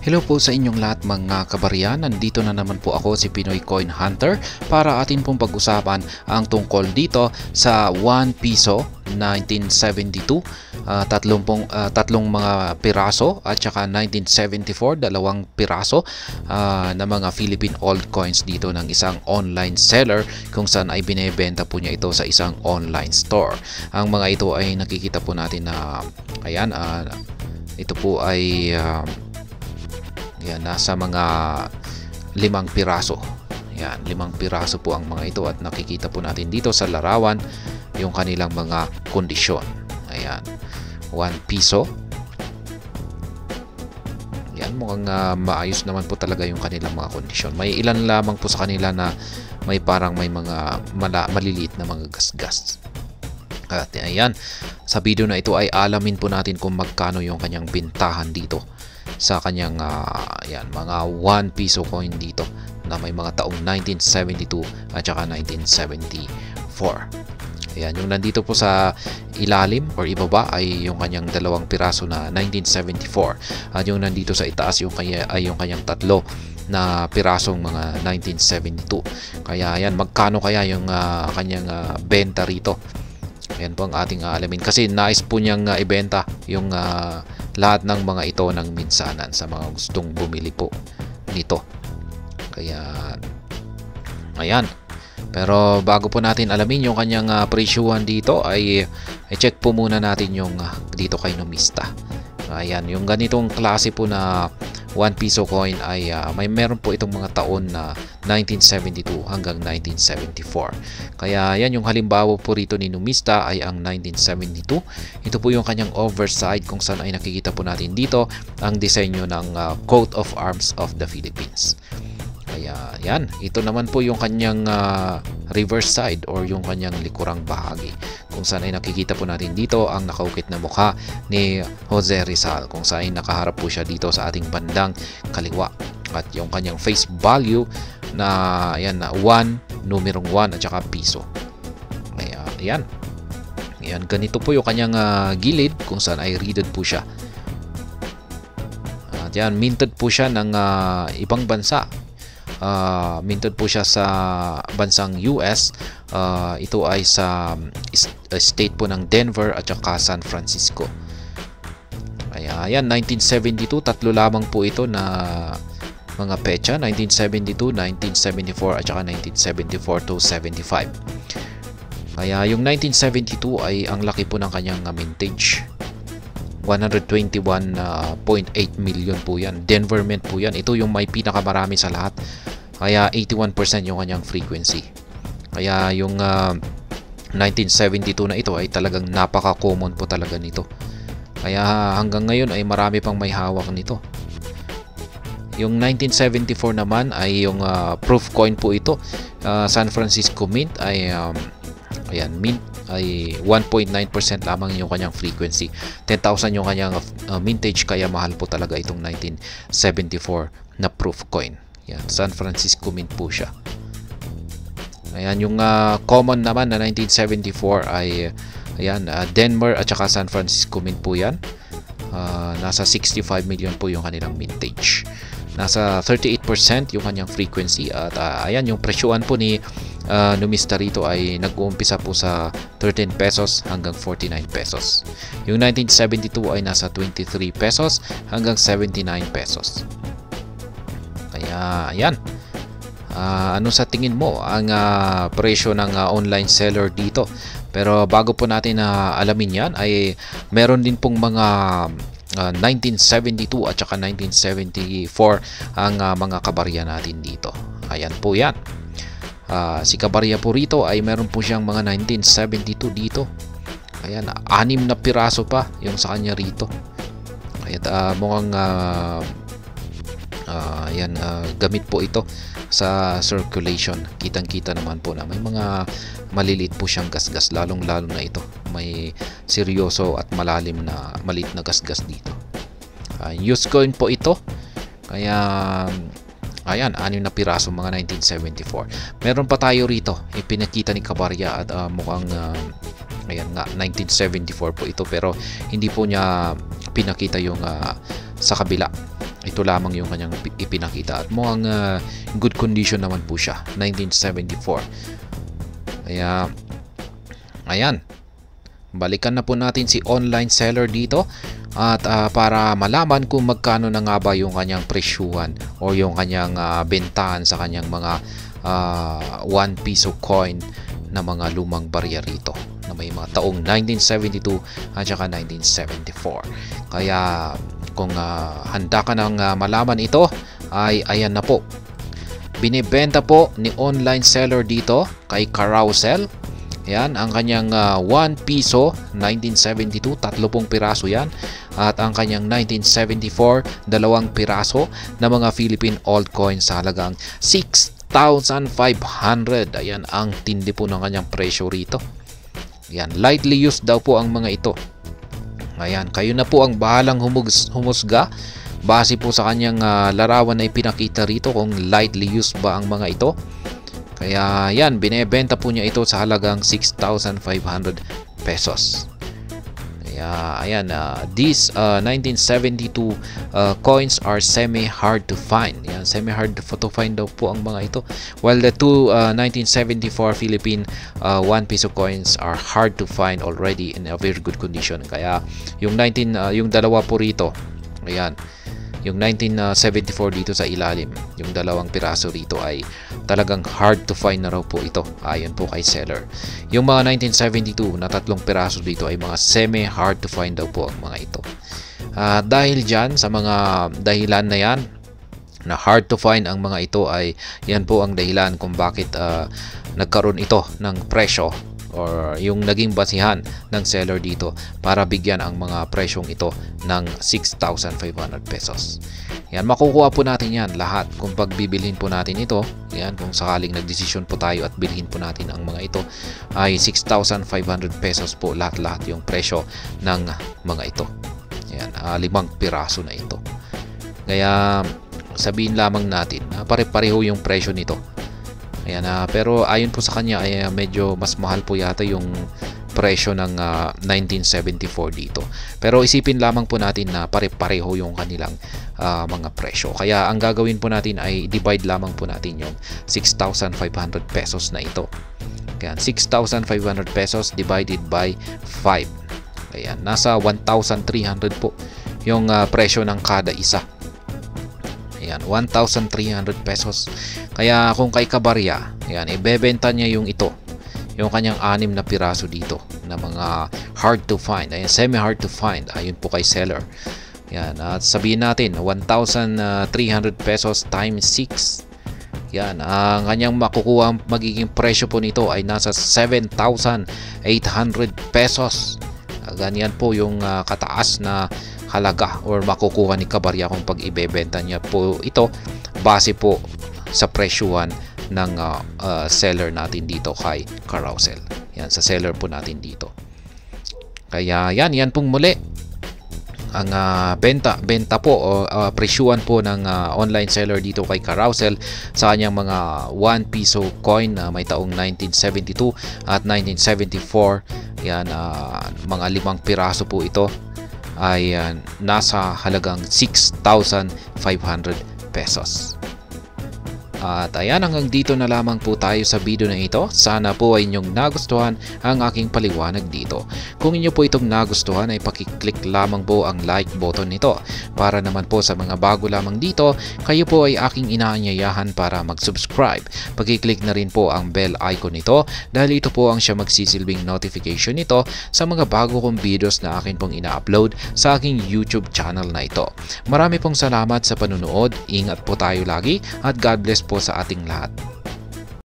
Hello po sa inyong lahat mga kabaryan, nandito na naman po ako si Pinoy Coin Hunter para atin pong pag-usapan ang tungkol dito sa 1 piso 1972, tatlong mga piraso at saka 1974, dalawang piraso na mga Philippine old coins dito ng isang online seller kung saan ay binebenta po niya ito sa isang online store. Ang mga ito ay nakikita po natin na ayan, ito po ay yan, nasa mga 5 piraso. Yan, 5 piraso po ang mga ito at nakikita po natin dito sa larawan yung kanilang mga kondisyon. Ayan, 1 piso. Yan, mukhang maayos naman po talaga yung kanilang mga kondisyon. May ilan lamang po sa kanila na may parang may mga maliliit na mga gasgas. At ayan, sa video na ito ay alamin po natin kung magkano yung kanyang bintahan dito sa kanyang ayan, mga 1 piso coin dito na may mga taong 1972 at saka 1974. Ayan, yung nandito po sa ilalim or ibaba ay yung kanyang dalawang piraso na 1974 at yung nandito sa itaas ay yung kanyang tatlo na pirasong mga 1972. Kaya ayan, magkano kaya yung kanyang benta rito? Ayan po ang ating alamin kasi nais po niyang ibenta yung lahat ng mga ito ng minsanan sa mga gustong bumili po nito. Kaya ayan, pero bago po natin alamin yung kanyang presyuhan dito ay check po muna natin yung dito kay Numista. Ayan, yung ganitong klase po na 1 piso coin ay meron po itong mga taon na 1972 hanggang 1974. Kaya yan, yung halimbawa po rito ni Numista ay ang 1972. Ito po yung kanyang overside kung saan ay nakikita po natin dito ang disenyo ng coat of arms of the Philippines. Kaya yan, ito naman po yung kanyang reverse side or yung kanyang likurang bahagi kung saan ay nakikita po natin dito ang nakaukit na mukha ni Jose Rizal kung saan ay nakaharap po siya dito sa ating bandang kaliwa at yung kanyang face value na ayan, na 1, numerong 1 at saka piso. Kaya ayan, ayan, ganito po yung kanyang gilid kung saan ay reeded po siya. At yan, minted po siya ng ibang bansa. Minted po siya sa bansang US. Ito ay sa state po ng Denver at saka San Francisco. Kaya ayan, 1972, tatlo lamang po ito na mga pecha, 1972, 1974 at saka 1974 to 75. Kaya yung 1972 ay ang laki po ng kanyang mintage. 121.8 million po yan. Denver mint po yan. Ito yung may pinakamarami sa lahat. Kaya 81% yung kanyang frequency. Kaya yung 1972 na ito ay talagang napaka-common po talaga nito. Kaya hanggang ngayon ay marami pang may hawak nito. Yung 1974 naman ay yung proof coin po ito. San Francisco Mint ay ayan, mint ay 1.9% lamang yung kanyang frequency. 10,000 yung kanyang mintage, kaya mahal po talaga itong 1974 na proof coin. Yan, San Francisco Mint po siya. Ayan, yung common naman na 1974 ay ayan, Denver at saka San Francisco Mint po yan. Nasa 65 million po yung kanilang mintage. Nasa 38% yung kanyang frequency at ayan, yung presyuan po ni Numista rito ay nag-uumpisa po sa 13 pesos hanggang 49 pesos. Yung 1972 ay nasa 23 pesos hanggang 79 pesos. Kaya ayan, ano sa tingin mo ang presyo ng online seller dito? Pero bago po natin alamin yan ay meron din pong mga 1972 at saka 1974 ang mga kabarya natin dito. Ayan po yan. Si kabarya po rito ay meron po siyang mga 1972 dito. Ayan, 6 na piraso pa yung sa kanya rito. Ayan, mukhang ayan, gamit po ito sa circulation. Kitang-kita naman po na may mga maliliit po siyang gasgas, lalong-lalo na ito. May seryoso at malalim na maliit na gasgas dito. Use coin po ito. Kaya ayan, 6 na piraso, mga 1974. Meron pa tayo rito, ipinakita ni Kabarya at mukhang ayan nga, 1974 po ito, pero hindi po niya pinakita yung sa kabila. Ito lamang yung kanyang ipinakita at mukhang good condition naman po siya, 1974. Kaya ayan, balikan na po natin si online seller dito at para malaman kung magkano na nga ba yung kanyang presyuhan o yung kanyang bentahan sa kanyang mga 1 piso coin na mga lumang barya rito na may mga taong 1972 at saka 1974. Kaya kung handa ka nang malaman ito, ay ayan na po. Binibenta po ni online seller dito kay Carousel. Yan, ang kanyang 1 piso 1972, 30 piraso yan. At ang kanyang 1974, 2 piraso na mga Philippine altcoins sa halagang 6,500. Ayan, ang tindi po ng kanyang presyo rito. Yan, lightly used daw po ang mga ito. Ayan, kayo na po ang bahalang humusga base po sa kanyang larawan na ipinakita rito kung lightly used ba ang mga ito. Kaya yan, binebenta po niya ito sa halagang 6,500 pesos. Kaya ayan, these 1972 coins are semi-hard to find. Yan, semi-hard to find daw po ang mga ito. While the two 1974 Philippine 1 piso coins are hard to find already in a very good condition. Kaya yung yung dalawa po rito, ayan, yung 1974 dito sa ilalim, yung 2 piraso rito ay talagang hard to find na raw po ito ayon po kay seller. Yung mga 1972 na 3 piraso dito ay mga semi hard to find daw po ang mga ito. Dahil dyan sa mga dahilan na yan na hard to find ang mga ito, ay yan po ang dahilan kung bakit nagkaroon ito ng presyo or yung naging basihan ng seller dito para bigyan ang mga presyong ito ng 6,500 pesos. Yan, makukuha po natin yan lahat kung pagbibilhin po natin ito. Yan, kung sakaling nagdesisyon po tayo at bilhin po natin ang mga ito, ay 6,500 pesos po lahat-lahat yung presyo ng mga ito. Yan, 5 piraso na ito. Kaya sabihin lamang natin, pare-pareho yung presyo nito. Ayan, pero ayon po sa kanya ay medyo mas mahal po yata yung presyo ng 1974 dito. Pero isipin lamang po natin na pare-pareho yung kanilang mga presyo. Kaya ang gagawin po natin ay divide lamang po natin yung 6,500 pesos na ito. Kaya 6,500 pesos divided by 5. Ayan, nasa 1,300 po yung presyo ng kada isa. Ayan, 1,300 pesos. Kaya kung kay Kabarya, ayan, ibebenta niya yung ito, yung kanyang 6 na piraso dito na mga hard to find, ayan, semi hard to find ayon po kay seller. Ayan, at sabihin natin 1,300 pesos times 6. Yan, ang kanyang makukuha, magiging presyo po nito ay nasa 7,800 pesos. Ganyan po yung kataas na halaga or makukuha ni Kabarya kung pag ibebenta niya po ito base po sa presyuhan ng seller natin dito kay Carousel. Yan, sa seller po natin dito. Kaya yan pong muli ang benta po o presyuhan po ng online seller dito kay Carousel sa kanyang mga 1 piso coin na may taong 1972 at 1974. Yan, mga 5 piraso po ito ay nasa halagang 6,500 pesos. At ayan, hanggang dito na lamang po tayo sa video na ito. Sana po ay inyong nagustuhan ang aking paliwanag dito. Kung inyo po itong nagustuhan ay pakiclick lamang po ang like button nito. Para naman po sa mga bago lamang dito, kayo po ay aking inaanyayahan para mag-subscribe. Pakiclick na rin po ang bell icon nito dahil ito po ang siya magsisilbing notification nito sa mga bago kong videos na akin pong ina-upload sa aking YouTube channel na ito. Marami pong salamat sa panunood. Ingat po tayo lagi at God bless po sa ating lahat.